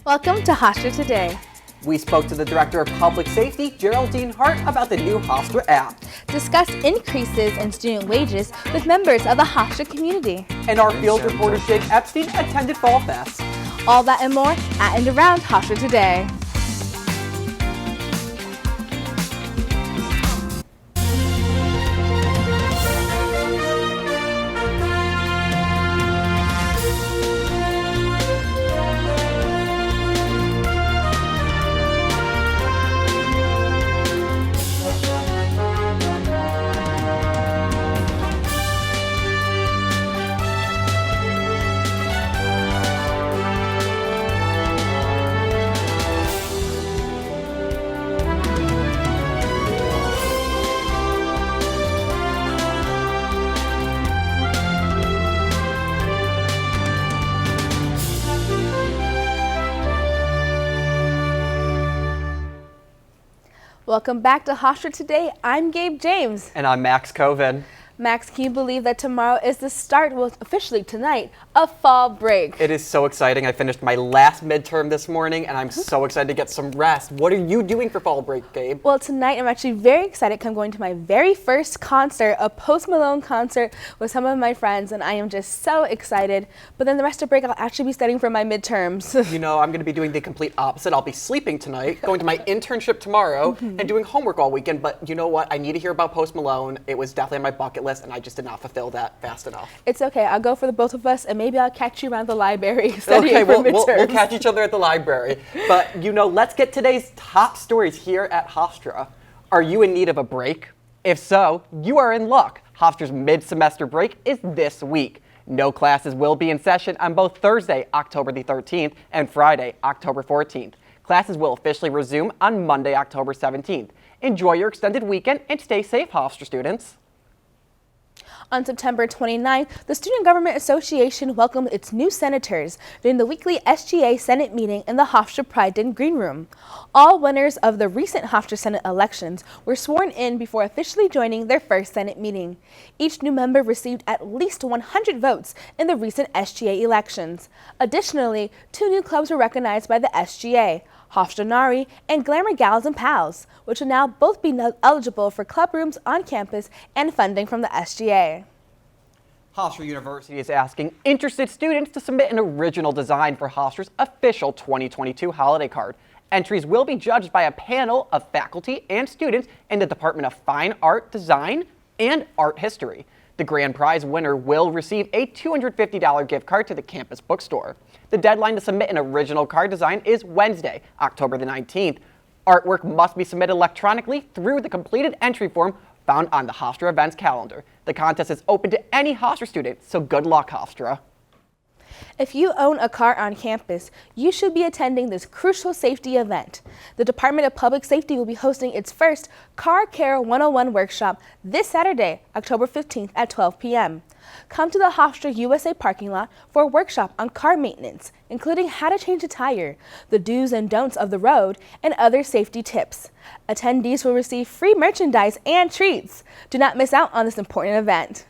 Welcome to Hofstra Today. We spoke to the Director of Public Safety, Geraldine Hart, about the new Hofstra app. Discussed increases in student wages with members of the Hofstra community. And our field reporter Jake Epstein attended Fall Fest. All that and more at and around Hofstra Today. Welcome back to Hofstra Today. I'm Gabe James. And I'm Max Coven. Max, can you believe that tomorrow is the start, well, officially tonight, of fall break? It is so exciting. I finished my last midterm this morning, and I'm so excited to get some rest. What are you doing for fall break, Gabe? Well, tonight I'm actually very excited because I'm going to my very first concert, a Post Malone concert with some of my friends, and I am just so excited. But then the rest of break, I'll actually be studying for my midterms. You know, I'm going to be doing the complete opposite. I'll be sleeping tonight, going to my internship tomorrow, and doing homework all weekend. But you know what? I need to hear about Post Malone. It was definitely on my bucket list, and I just did not fulfill that fast enough. It's okay. I'll go for the both of us, and maybe I'll catch you around the library studying for midterms. We'll catch each other at the library. But, you know, let's get today's top stories here at Hofstra. Are you in need of a break? If so, you are in luck. Hofstra's mid-semester break is this week. No classes will be in session on both Thursday, October the 13th, and Friday, October 14th. Classes will officially resume on Monday, October 17th. Enjoy your extended weekend and stay safe, Hofstra students. On September 29th, the Student Government Association welcomed its new senators during the weekly SGA Senate meeting in the Hofstra Pride Den Green Room. All winners of the recent Hofstra Senate elections were sworn in before officially joining their first Senate meeting. Each new member received at least 100 votes in the recent SGA elections. Additionally, 2 new clubs were recognized by the SGA, Hofstra Nari and Glamour Gals and Pals, which will now both be eligible for club rooms on campus and funding from the SGA. Hofstra University is asking interested students to submit an original design for Hofstra's official 2022 holiday card. Entries will be judged by a panel of faculty and students in the Department of Fine Art, Design, and Art History. The grand prize winner will receive a $250 gift card to the campus bookstore. The deadline to submit an original card design is Wednesday, October the 19th. Artwork must be submitted electronically through the completed entry form found on the Hofstra events calendar. The contest is open to any Hofstra student, so good luck, Hofstra. If you own a car on campus, you should be attending this crucial safety event. The Department of Public Safety will be hosting its first Car Care 101 workshop this Saturday, October 15th at 12 p.m. Come to the Hofstra USA parking lot for a workshop on car maintenance, including how to change a tire, the do's and don'ts of the road, and other safety tips. Attendees will receive free merchandise and treats. Do not miss out on this important event.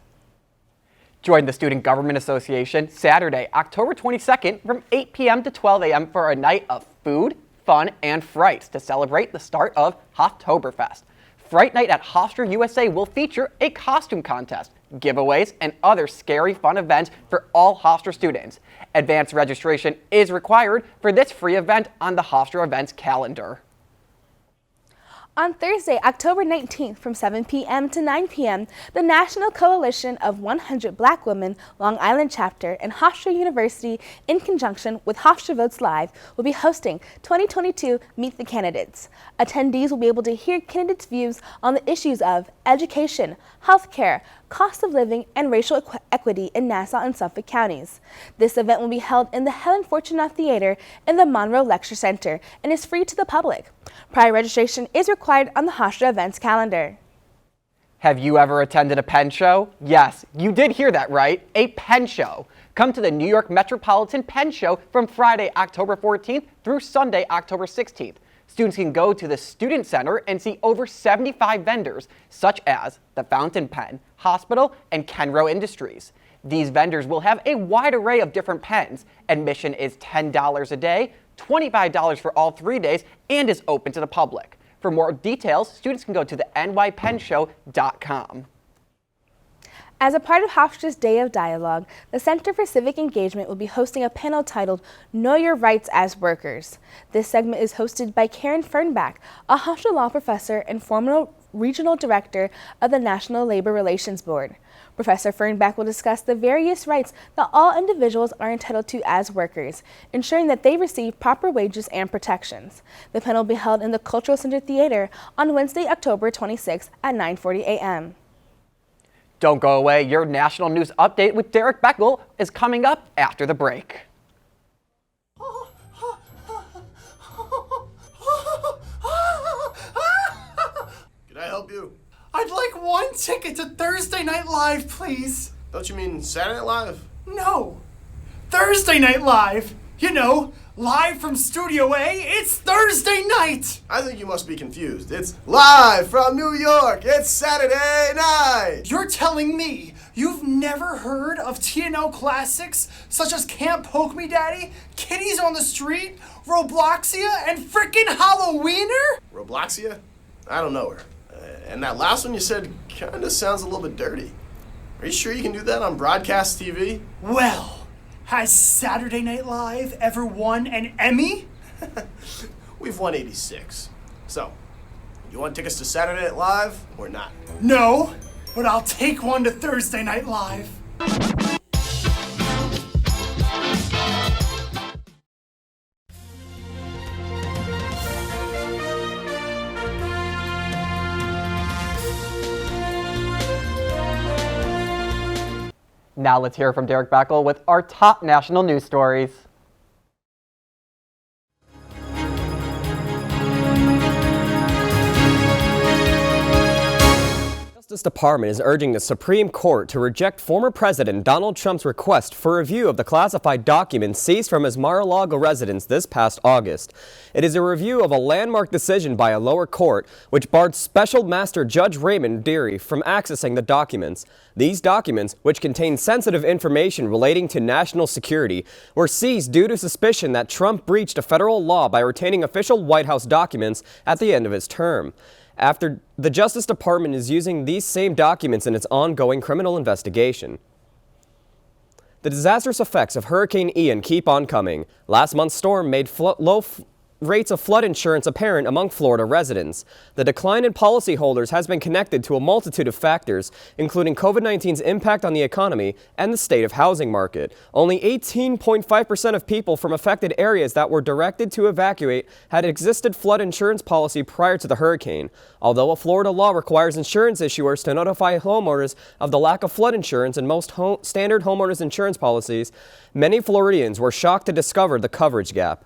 Join the Student Government Association Saturday, October 22nd from 8 p.m. to 12 a.m. for a night of food, fun, and frights to celebrate the start of Hoftoberfest. Fright Night at Hofstra USA will feature a costume contest, giveaways, and other scary fun events for all Hofstra students. Advanced registration is required for this free event on the Hofstra events calendar. On Thursday, October 19th from 7 p.m. to 9 p.m., the National Coalition of 100 Black Women Long Island Chapter and Hofstra University, in conjunction with Hofstra Votes Live, will be hosting 2022 Meet the Candidates. Attendees will be able to hear candidates' views on the issues of education, healthcare, cost of living, and racial equity in Nassau and Suffolk counties. This event will be held in the Helen Fortunoff Theater in the Monroe Lecture Center and is free to the public. Prior registration is required on the Hofstra events calendar. Have you ever attended a pen show? Yes, you did hear that right, a pen show. Come to the New York Metropolitan Pen Show from Friday, October 14th through Sunday, October 16th. Students can go to the Student Center and see over 75 vendors, such as the Fountain Pen, Hospital, and Kenro Industries. These vendors will have a wide array of different pens. Admission is $10 a day, $25 for all 3 days, and is open to the public. For more details, students can go to the nypenshow.com. As a part of Hofstra's Day of Dialogue, the Center for Civic Engagement will be hosting a panel titled Know Your Rights as Workers. This segment is hosted by Karen Fernbach, a Hofstra law professor and former regional director of the National Labor Relations Board. Professor Fernbach will discuss the various rights that all individuals are entitled to as workers, ensuring that they receive proper wages and protections. The panel will be held in the Cultural Center Theater on Wednesday, October 26th at 9:40 a.m. Don't go away. Your national news update with Derek Beckel is coming up after the break. Can I help you? I'd like one ticket to Thursday Night Live, please. Don't you mean Saturday Night Live? No. Thursday Night Live. You know, live from Studio A, it's Thursday night. I think you must be confused. It's live from New York. It's Saturday night. You're telling me you've never heard of TNO classics such as Can't Poke Me Daddy, Kitties on the Street, Robloxia, and frickin' Halloweener? Robloxia? I don't know her. And that last one you said kinda sounds a little bit dirty. Are you sure you can do that on broadcast TV? Well, has Saturday Night Live ever won an Emmy? We've won 86. So, you want tickets to Saturday Night Live or not? No, but I'll take one to Thursday Night Live. Now let's hear from Derek Beckel with our top national news stories. The Justice Department is urging the Supreme Court to reject former President Donald Trump's request for review of the classified documents seized from his Mar-a-Lago residence this past August. It is a review of a landmark decision by a lower court which barred Special Master Judge Raymond Dearie from accessing the documents. These documents, which contain sensitive information relating to national security, were seized due to suspicion that Trump breached a federal law by retaining official White House documents at the end of his term. After the Justice Department is using these same documents in its ongoing criminal investigation. The disastrous effects of Hurricane Ian keep on coming. Last month's storm made low rates of flood insurance apparent among Florida residents. The decline in policyholders has been connected to a multitude of factors, including COVID-19's impact on the economy and the state of housing market. Only 18.5% of people from affected areas that were directed to evacuate had existed flood insurance policy prior to the hurricane. Although a Florida law requires insurance issuers to notify homeowners of the lack of flood insurance in most standard homeowners insurance policies, many Floridians were shocked to discover the coverage gap.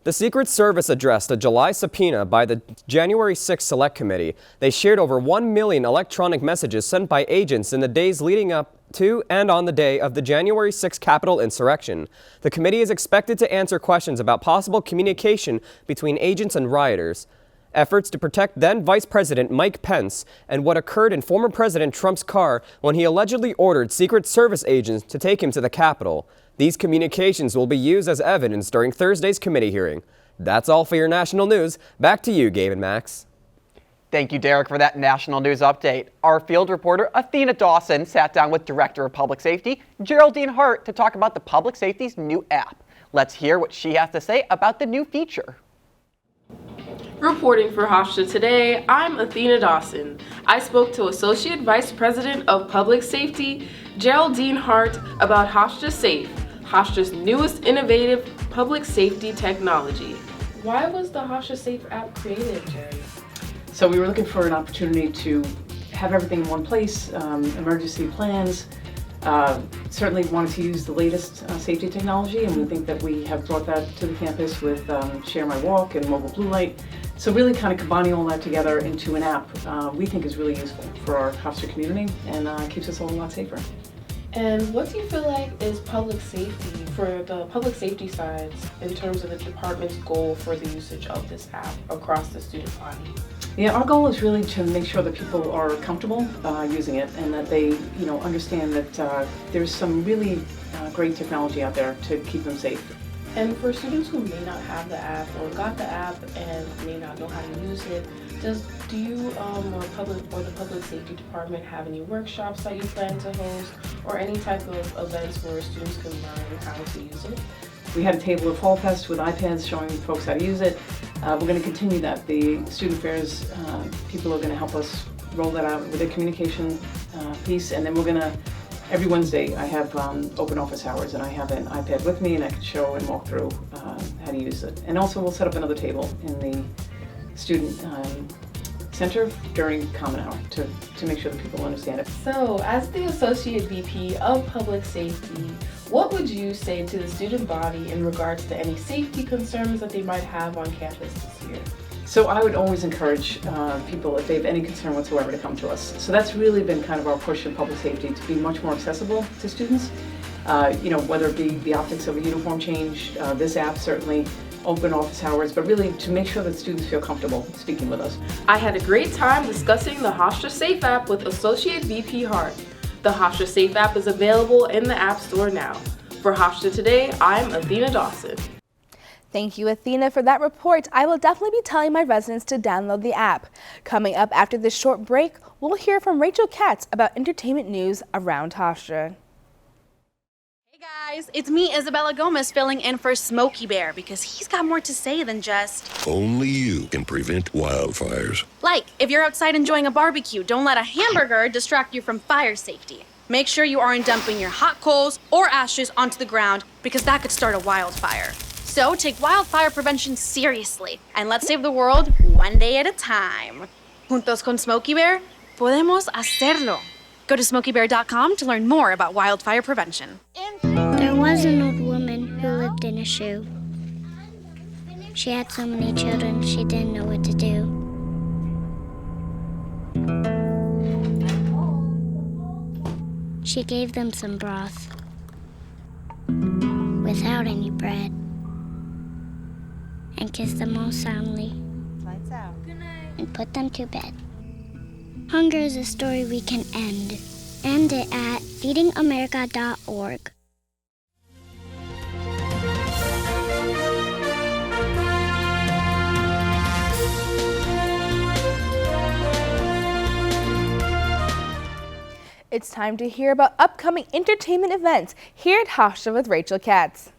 The Secret Service addressed a July subpoena by the January 6 Select Committee. They shared over 1 million electronic messages sent by agents in the days leading up to and on the day of the January 6 Capitol insurrection. The committee is expected to answer questions about possible communication between agents and rioters, efforts to protect then Vice President Mike Pence, and what occurred in former President Trump's car when he allegedly ordered Secret Service agents to take him to the Capitol. These communications will be used as evidence during Thursday's committee hearing. That's all for your national news. Back to you, Gabe and Max. Thank you, Derek, for that national news update. Our field reporter, Athena Dawson, sat down with Director of Public Safety, Geraldine Hart, to talk about the Public Safety's new app. Let's hear what she has to say about the new feature. Reporting for Hofstra today, I'm Athena Dawson. I spoke to Associate Vice President of Public Safety, Geraldine Hart, about Hofstra Safe, Hofstra's newest innovative public safety technology. Why was the Hofstra Safe app created, Jerry? So we were looking for an opportunity to have everything in one place, emergency plans. Certainly wanted to use the latest safety technology, and we think that we have brought that to the campus with Share My Walk and Mobile Blue Light. So really kind of combining all that together into an app we think is really useful for our Hofstra community and keeps us all a lot safer. And what do you feel like is public safety for the public safety sides in terms of the department's goal for the usage of this app across the student body? Yeah, our goal is really to make sure that people are comfortable using it and that they, understand that there's some really great technology out there to keep them safe. And for students who may not have the app or got the app and may not know how to use it, do you or the public safety department have any workshops that you plan to host or any type of events where students can learn how to use it? We had a table at Fall Fest with iPads showing folks how to use it. We're going to continue that. The student affairs people are going to help us roll that out with the communication piece, and then we're going to, every Wednesday I have open office hours and I have an iPad with me and I can show and walk through how to use it. And also we'll set up another table in the student center during Common Hour to make sure that people understand it. So, as the Associate VP of Public Safety, what would you say to the student body in regards to any safety concerns that they might have on campus this year? So I would always encourage people, if they have any concern whatsoever, to come to us. So that's really been kind of our push in public safety, to be much more accessible to students. Whether it be the optics of a uniform change, this app certainly, open office hours, but really to make sure that students feel comfortable speaking with us. I had a great time discussing the Hofstra Safe app with Associate VP Hart. The Hofstra Safe app is available in the App Store now. For Hofstra Today, I'm Athena Dawson. Thank you, Athena, for that report. I will definitely be telling my residents to download the app. Coming up after this short break, we'll hear from Rachel Katz about entertainment news around Hofstra. Hey guys, it's me, Isabella Gomez, filling in for Smokey Bear because he's got more to say than just... Only you can prevent wildfires. Like, if you're outside enjoying a barbecue, don't let a hamburger distract you from fire safety. Make sure you aren't dumping your hot coals or ashes onto the ground because that could start a wildfire. So take wildfire prevention seriously and let's save the world one day at a time. Juntos con Smokey Bear, podemos hacerlo. Go to smokeybear.com to learn more about wildfire prevention. There was an old woman who lived in a shoe. She had so many children, she didn't know what to do. She gave them some broth without any bread and kissed them all soundly and put them to bed. Hunger is a story we can end. End it at feedingamerica.org. It's time to hear about upcoming entertainment events here at Hofstra with Rachel Katz.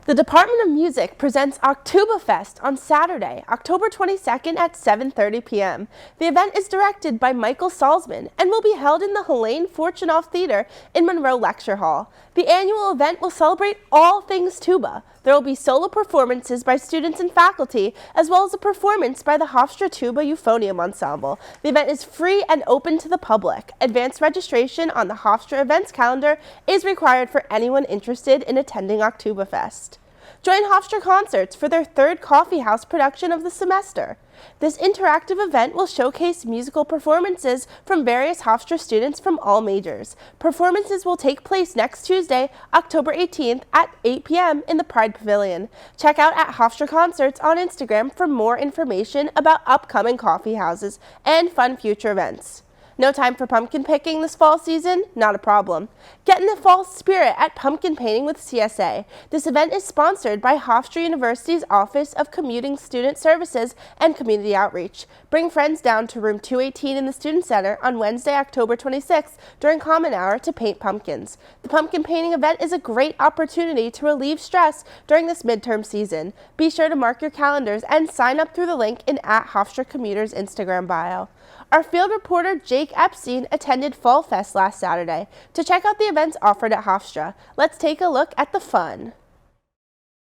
The Department of Music presents Oktoberfest on Saturday, October 22nd at 7:30 p.m. The event is directed by Michael Salzman and will be held in the Helene Fortunoff Theater in Monroe Lecture Hall. The annual event will celebrate all things tuba. There will be solo performances by students and faculty, as well as a performance by the Hofstra Tuba Euphonium Ensemble. The event is free and open to the public. Advanced registration on the Hofstra events calendar is required for anyone interested in attending Oktoberfest. Join Hofstra Concerts for their third coffee house production of the semester. This interactive event will showcase musical performances from various Hofstra students from all majors. Performances will take place next Tuesday, October 18th at 8 p.m. in the Pride Pavilion. Check out at Hofstra Concerts on Instagram for more information about upcoming coffee houses and fun future events. No time for pumpkin picking this fall season? Not a problem. Get in the fall spirit at Pumpkin Painting with CSA. This event is sponsored by Hofstra University's Office of Commuting Student Services and Community Outreach. Bring friends down to room 218 in the Student Center on Wednesday, October 26th during Common Hour to paint pumpkins. The pumpkin painting event is a great opportunity to relieve stress during this midterm season. Be sure to mark your calendars and sign up through the link in @Hofstra Commuters Instagram bio. Our field reporter Jake Epstein attended Fall Fest last Saturday. To check out the events offered at Hofstra, let's take a look at the fun.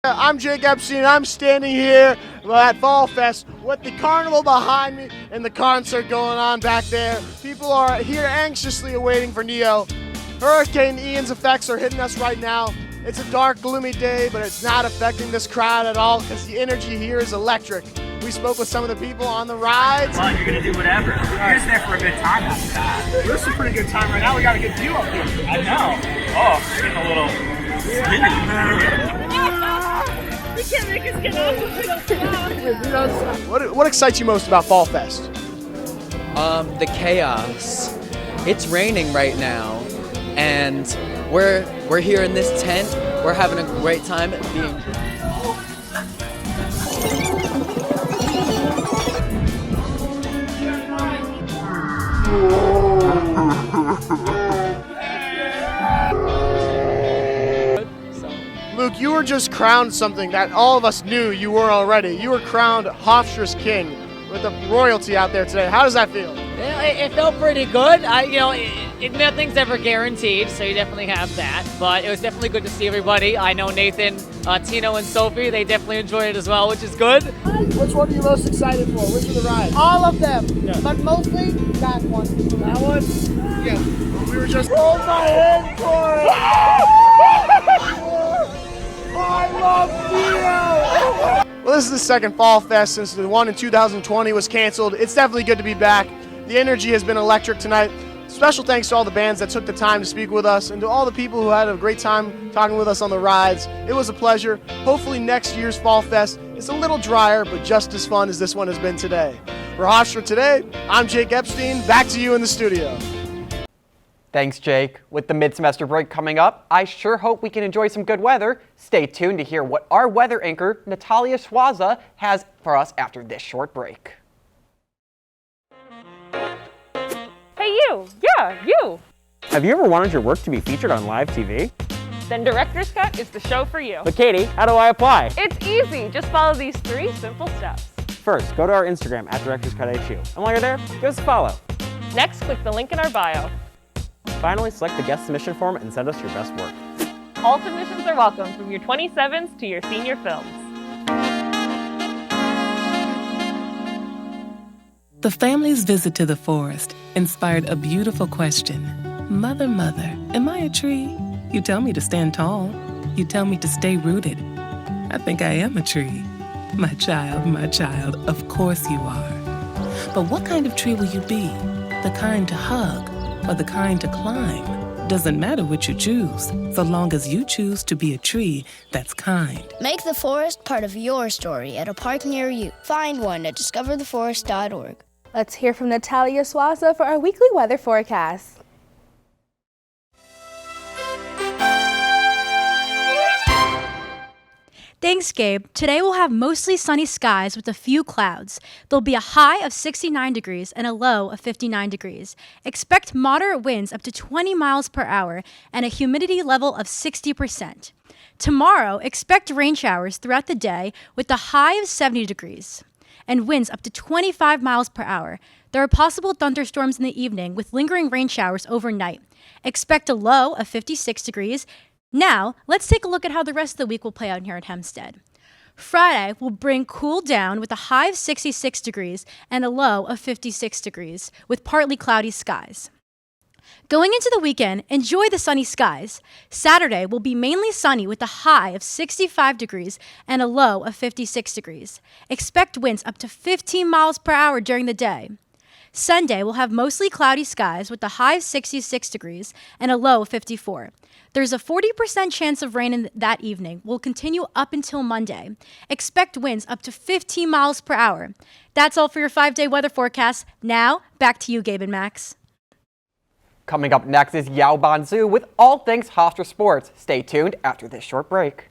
I'm Jake Epstein. I'm standing here at Fall Fest with the carnival behind me and the concert going on back there. People are here anxiously awaiting for Neo. Hurricane Ian's effects are hitting us right now. It's a dark, gloomy day, but it's not affecting this crowd at all because the energy here is electric. We spoke with some of the people on the rides. Well, you're gonna do whatever. You're just there for a good time after that. This is a pretty good time right now. We got a good view up here. I know. Oh, it's getting a little skinny. We can't make us get off if we don't stop. What excites you most about Fall Fest? The chaos. It's raining right now, and we're here in this tent. We're having a great time being. Luke, you were just crowned something that all of us knew you were already. You were crowned Hofstra's king with the royalty out there today. How does that feel? It felt pretty good. Nothing's ever guaranteed, so you definitely have that. But it was definitely good to see everybody. I know Nathan, Tino, and Sophie, they definitely enjoyed it as well, which is good. Which one are you most excited for? Which of the rides? All of them, but mostly that one. That one? Yeah. We were just... Hold my hand for it! I love Theo! Well, this is the second Fall Fest since the one in 2020 was canceled. It's definitely good to be back. The energy has been electric tonight. Special thanks to all the bands that took the time to speak with us and to all the people who had a great time talking with us on the rides. It was a pleasure. Hopefully next year's Fall Fest is a little drier, but just as fun as this one has been today. For Hofstra Today, I'm Jake Epstein. Back to you in the studio. Thanks, Jake. With the mid-semester break coming up, I sure hope we can enjoy some good weather. Stay tuned to hear what our weather anchor, Natalia Schwaza, has for us after this short break. Hey you! Yeah, you! Have you ever wanted your work to be featured on live TV? Then Director's Cut is the show for you. But Katie, how do I apply? It's easy. Just follow these 3 simple steps. First, go to our Instagram at DirectorsCutHU. And while you're there, give us a follow. Next, click the link in our bio. Finally, select the guest submission form and send us your best work. All submissions are welcome, from your 27s to your senior films. The family's visit to the forest inspired a beautiful question. Mother, mother, am I a tree? You tell me to stand tall. You tell me to stay rooted. I think I am a tree. My child, of course you are. But what kind of tree will you be? The kind to hug or the kind to climb? Doesn't matter what you choose, so long as you choose to be a tree that's kind. Make the forest part of your story at a park near you. Find one at discovertheforest.org. Let's hear from Natalia Schwaza for our weekly weather forecast. Thanks, Gabe. Today we'll have mostly sunny skies with a few clouds. There'll be a high of 69 degrees and a low of 59 degrees. Expect moderate winds up to 20 miles per hour and a humidity level of 60%. Tomorrow, expect rain showers throughout the day with a high of 70 degrees and winds up to 25 miles per hour. There are possible thunderstorms in the evening with lingering rain showers overnight. Expect a low of 56 degrees. Now, let's take a look at how the rest of the week will play out here at Hempstead. Friday will bring cool down with a high of 66 degrees and a low of 56 degrees with partly cloudy skies. Going into the weekend, enjoy the sunny skies. Saturday will be mainly sunny with a high of 65 degrees and a low of 56 degrees. Expect winds up to 15 miles per hour during the day. Sunday will have mostly cloudy skies with a high of 66 degrees and a low of 54. There's a 40% chance of rain in that evening. Will continue up until Monday. Expect winds up to 15 miles per hour. That's all for your 5-day weather forecast. Now, back to you, Gabe and Max. Coming up next is Yao Banzu with all things Hofstra sports. Stay tuned after this short break.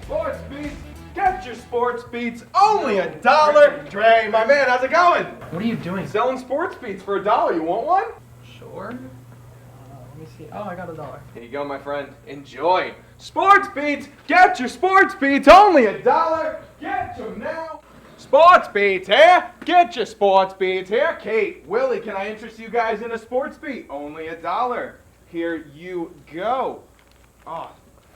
Sports Beats, get your sports beats, only $1. Dre, my man, how's it going? What are you doing? Selling sports beats for $1. You want one? Sure. Let me see. Oh, I got $1. Here you go, my friend. Enjoy. Sports Beats, get your sports beats, only $1. Get them now. Sports Beats here. Get your sports beats here. Kate, Willie, can I interest you guys in a sports beat? Only $1. Here you go. Oh,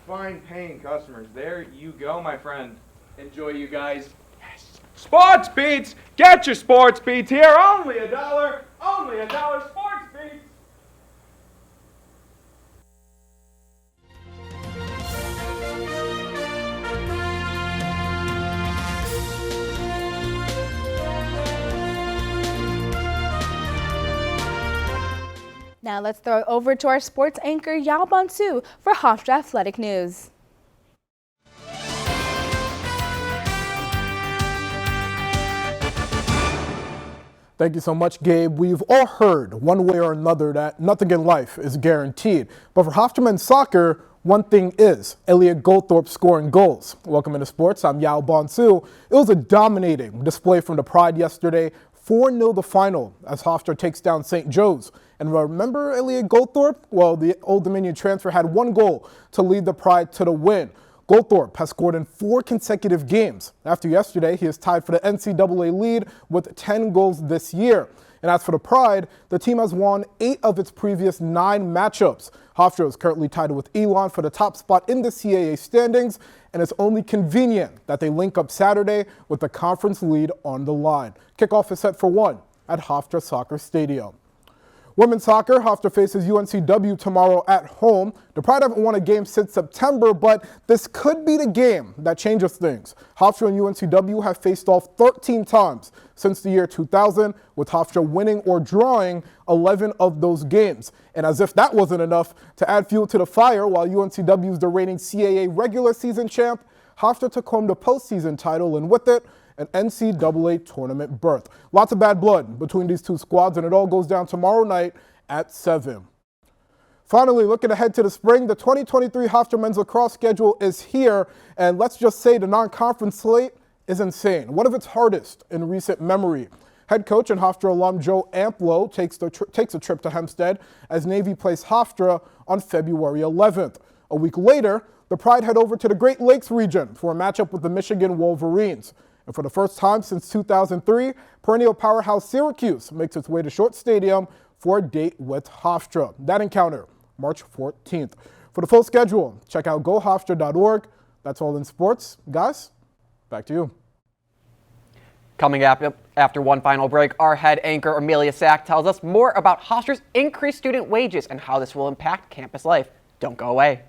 fine paying customers. There you go, my friend. Enjoy, you guys. Yes. Sports Beats, get your sports beats here. Only $1. Only $1. Sports Beats. Now let's throw it over to our sports anchor Yao Bonsu for Hofstra Athletic News. Thank you so much, Gabe. We've all heard one way or another that nothing in life is guaranteed. But for Hofstra men's soccer, one thing is Elliot Goldthorpe scoring goals. Welcome into sports. I'm Yao Bonsu. It was a dominating display from the Pride yesterday. 4-0 the final as Hofstra takes down St. Joe's. And remember Elliot Goldthorpe? Well, the Old Dominion transfer had one goal to lead the Pride to the win. Goldthorpe has scored in 4 consecutive games. After yesterday, he is tied for the NCAA lead with 10 goals this year. And as for the Pride, the team has won 8 of its previous 9 matchups. Hofstra is currently tied with Elon for the top spot in the CAA standings, and it's only convenient that they link up Saturday with the conference lead on the line. Kickoff is set for 1 at Hofstra Soccer Stadium. Women's soccer, Hofstra faces UNCW tomorrow at home. The Pride haven't won a game since September, but this could be the game that changes things. Hofstra and UNCW have faced off 13 times since the year 2000, with Hofstra winning or drawing 11 of those games. And as if that wasn't enough, to add fuel to the fire, while UNCW is the reigning CAA regular season champ, Hofstra took home the postseason title, and with it, an NCAA tournament berth. Lots of bad blood between these two squads, and it all goes down tomorrow night at 7. Finally, looking ahead to the spring, the 2023 Hofstra men's lacrosse schedule is here, and let's just say the non-conference slate is insane, one of its hardest in recent memory. Head coach and Hofstra alum Joe Amplo takes a trip to Hempstead as Navy plays Hofstra on February 11th. A week later, the Pride head over to the Great Lakes region for a matchup with the Michigan Wolverines. And for the first time since 2003, perennial powerhouse Syracuse makes its way to Short Stadium for a date with Hofstra. That encounter, March 14th. For the full schedule, check out gohofstra.org. That's all in sports. Guys, back to you. Coming up after one final break, our head anchor Amelia Sack tells us more about Hofstra's increased student wages and how this will impact campus life. Don't go away.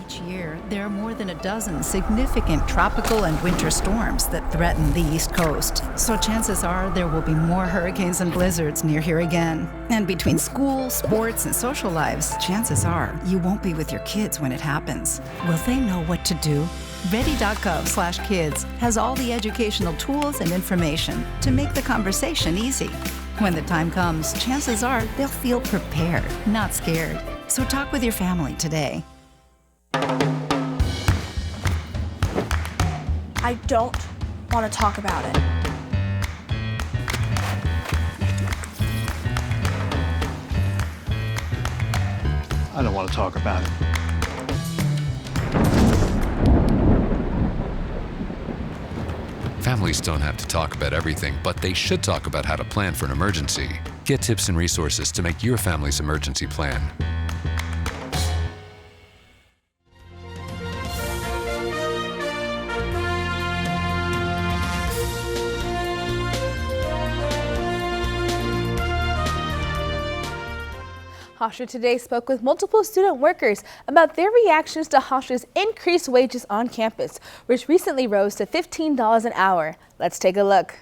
Each year, there are more than a dozen significant tropical and winter storms that threaten the East Coast. So chances are there will be more hurricanes and blizzards near here again. And between school, sports, and social lives, chances are you won't be with your kids when it happens. Will they know what to do? Ready.gov/kids has all the educational tools and information to make the conversation easy. When the time comes, chances are they'll feel prepared, not scared. So talk with your family today. I don't want to talk about it. I don't want to talk about it. Families don't have to talk about everything, but they should talk about how to plan for an emergency. Get tips and resources to make your family's emergency plan. Hofstra Today spoke with multiple student workers about their reactions to Hofstra's increased wages on campus, which recently rose to $15 an hour. Let's take a look.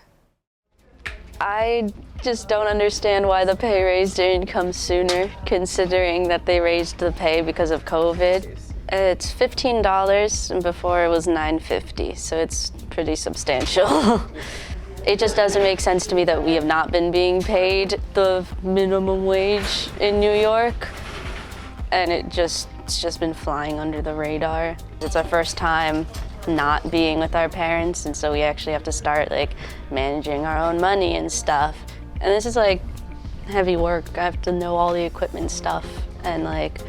I just don't understand why the pay raise didn't come sooner, considering that they raised the pay because of COVID. It's $15 and before it was $9.50, so it's pretty substantial. It just doesn't make sense to me that we have not been being paid the minimum wage in New York, and it's just been flying under the radar. It's our first time not being with our parents, and so we actually have to start like managing our own money and stuff. And this is like heavy work. I have to know all the equipment stuff and like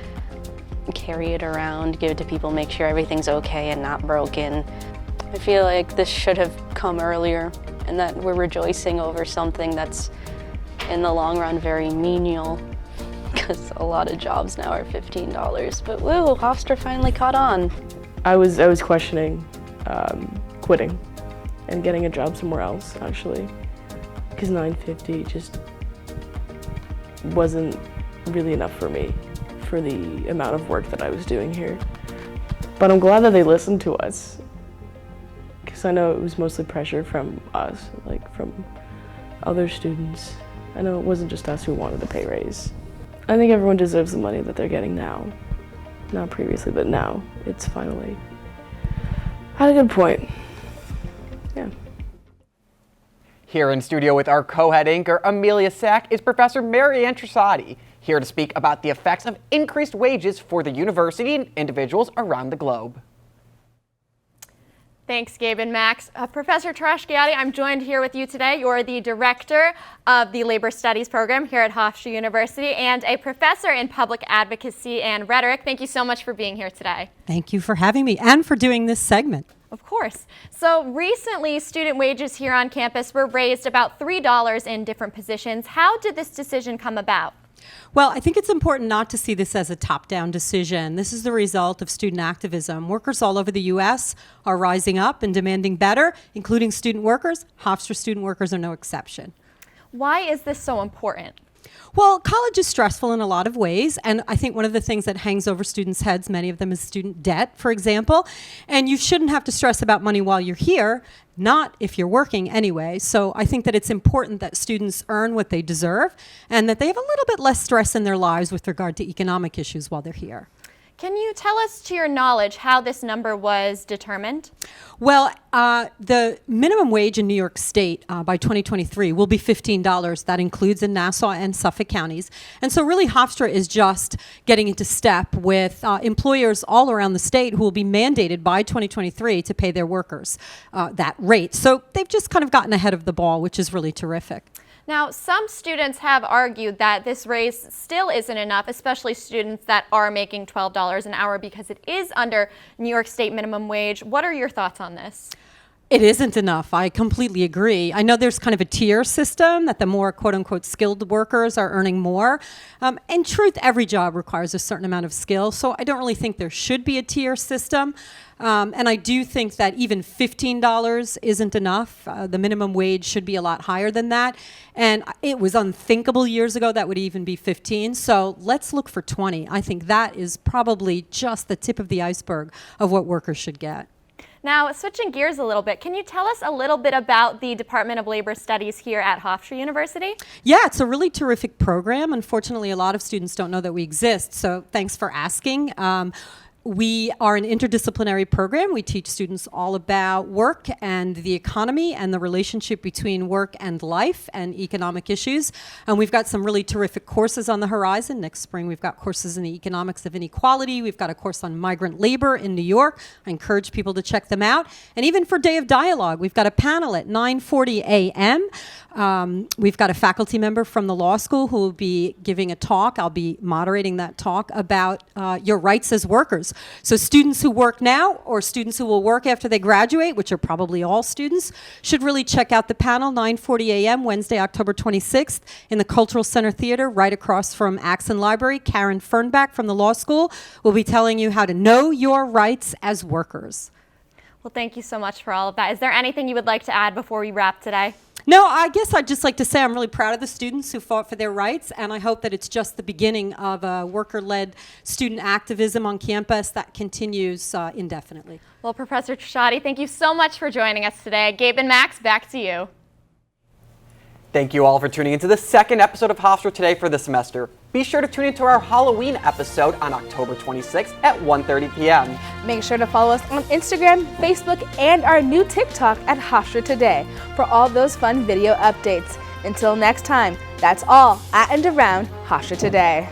carry it around, give it to people, make sure everything's okay and not broken. I feel like this should have come earlier, and that we're rejoicing over something that's in the long run very menial, because a lot of jobs now are $15. But woo, Hofstra finally caught on. I was questioning quitting and getting a job somewhere else, actually, because $9.50 just wasn't really enough for me for the amount of work that I was doing here. But I'm glad that they listened to us, because I know it was mostly pressure from us, like from other students. I know it wasn't just us who wanted a pay raise. I think everyone deserves the money that they're getting now. Not previously, but now. It's finally at a good point. Yeah. Here in studio with our co-head anchor, Amelia Sack, is Professor Mary Ann Trusati, here to speak about the effects of increased wages for the university and individuals around the globe. Thanks, Gabe and Max. Professor Tarashkiati, I'm joined here with you today. You're the director of the Labor Studies program here at Hofstra University and a professor in public advocacy and rhetoric. Thank you so much for being here today. Thank you for having me and for doing this segment. Of course. So recently, student wages here on campus were raised about $3 in different positions. How did this decision come about? Well, I think it's important not to see this as a top-down decision. This is the result of student activism. Workers all over the U.S. are rising up and demanding better, including student workers. Hofstra student workers are no exception. Why is this so important? Well, college is stressful in a lot of ways, and I think one of the things that hangs over students' heads, many of them, is student debt, for example. And you shouldn't have to stress about money while you're here, not if you're working anyway. So I think that it's important that students earn what they deserve and that they have a little bit less stress in their lives with regard to economic issues while they're here. Can you tell us, to your knowledge, how this number was determined? Well, the minimum wage in New York State by 2023 will be $15. That includes in Nassau and Suffolk counties. And so really Hofstra is just getting into step with employers all around the state who will be mandated by 2023 to pay their workers that rate. So they've just kind of gotten ahead of the ball, which is really terrific. Now, some students have argued that this raise still isn't enough, especially students that are making $12 an hour because it is under New York State minimum wage. What are your thoughts on this? It isn't enough. I completely agree. I know there's kind of a tier system that the more quote-unquote skilled workers are earning more. In truth, every job requires a certain amount of skill, so I don't really think there should be a tier system. And I do think that even $15 isn't enough. The minimum wage should be a lot higher than that. And it was unthinkable years ago that would even be 15. So let's look for 20. I think that is probably just the tip of the iceberg of what workers should get. Now, switching gears a little bit, can you tell us a little bit about the Department of Labor Studies here at Hofstra University? Yeah, it's a really terrific program. Unfortunately, a lot of students don't know that we exist, so thanks for asking. We are an interdisciplinary program. We teach students all about work and the economy and the relationship between work and life and economic issues. And we've got some really terrific courses on the horizon. Next spring, we've got courses in the economics of inequality. We've got a course on migrant labor in New York. I encourage people to check them out. And even for Day of Dialogue, we've got a panel at 9:40 a.m. We've got a faculty member from the law school who will be giving a talk. I'll be moderating that talk about your rights as workers. So students who work now or students who will work after they graduate, which are probably all students, should really check out the panel, 9:40 a.m. Wednesday, October 26th in the Cultural Center Theater right across from Axon Library. Karen Fernbach from the law school will be telling you how to know your rights as workers. Well, thank you so much for all of that. Is there anything you would like to add before we wrap today? No, I guess I'd just like to say I'm really proud of the students who fought for their rights, and I hope that it's just the beginning of a worker-led student activism on campus that continues indefinitely. Well, Professor Trusati, thank you so much for joining us today. Gabe and Max, back to you. Thank you all for tuning into the second episode of Hofstra Today for the semester. Be sure to tune into our Halloween episode on October 26th at 1:30 p.m. Make sure to follow us on Instagram, Facebook, and our new TikTok at Hofstra Today for all those fun video updates. Until next time, that's all at and around Hofstra Today.